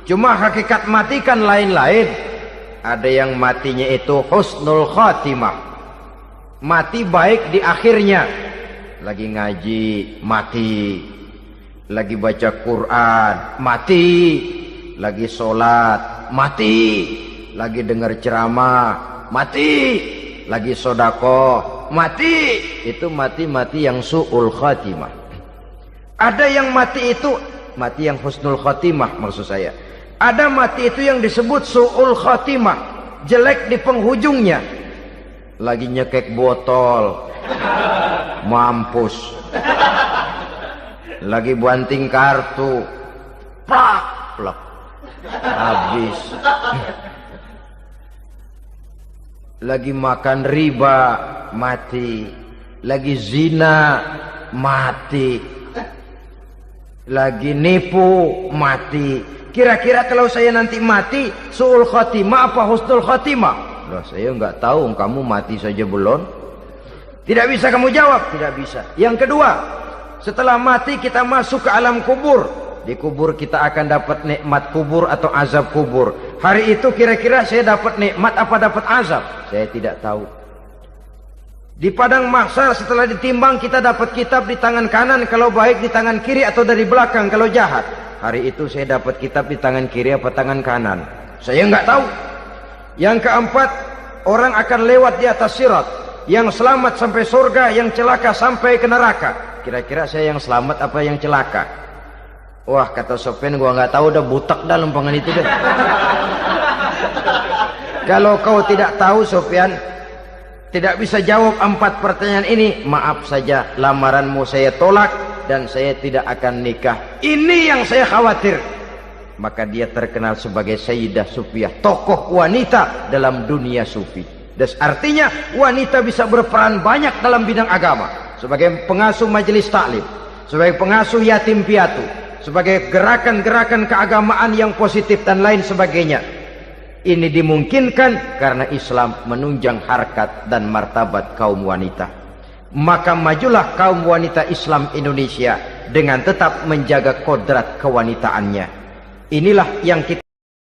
Cuma hakikat mati kan lain-lain. Ada yang matinya itu husnul khatimah. Mati baik di akhirnya. Lagi ngaji, mati. Lagi baca Quran, mati. Lagi sholat, mati. Lagi dengar ceramah, mati. Lagi sodakoh, mati. Itu mati-mati yang su'ul khatimah. Ada yang mati itu mati yang husnul khatimah, maksud saya. Ada mati itu yang disebut su'ul khatimah, jelek di penghujungnya. Lagi nyekek botol, mampus. Lagi banting kartu, plak plak, habis. Lagi makan riba, mati. Lagi zina, mati. Lagi nipu, mati. Kira-kira kalau saya nanti mati, su'ul khatimah apa husnul khatimah? Loh, saya enggak tahu, kamu mati saja belum. Tidak bisa kamu jawab, tidak bisa. Yang kedua, setelah mati kita masuk ke alam kubur. Di kubur kita akan dapat nikmat kubur atau azab kubur. Hari itu kira-kira saya dapat nikmat apa dapat azab? Saya tidak tahu. Di padang mahsyar setelah ditimbang kita dapat kitab di tangan kanan kalau baik, di tangan kiri atau dari belakang kalau jahat. Hari itu saya dapat kitab di tangan kiri apa tangan kanan? Saya enggak tahu. Yang keempat, orang akan lewat di atas sirat. Yang selamat sampai surga, yang celaka sampai ke neraka. Kira-kira saya yang selamat apa yang celaka? Wah, kata Sofyan, gua nggak tahu, udah butak dah lempangan itu deh. Kalau kau tidak tahu, Sofyan, tidak bisa jawab 4 pertanyaan ini, maaf saja, lamaranmu saya tolak dan saya tidak akan nikah. Ini yang saya khawatir. Maka dia terkenal sebagai Sayyidah Sufiyah, tokoh wanita dalam dunia sufi. Dan artinya wanita bisa berperan banyak dalam bidang agama, sebagai pengasuh majelis taklim, sebagai pengasuh yatim piatu, sebagai gerakan-gerakan keagamaan yang positif dan lain sebagainya. Ini dimungkinkan karena Islam menunjang harkat dan martabat kaum wanita. Maka majulah kaum wanita Islam Indonesia dengan tetap menjaga kodrat kewanitaannya. Inilah yang kita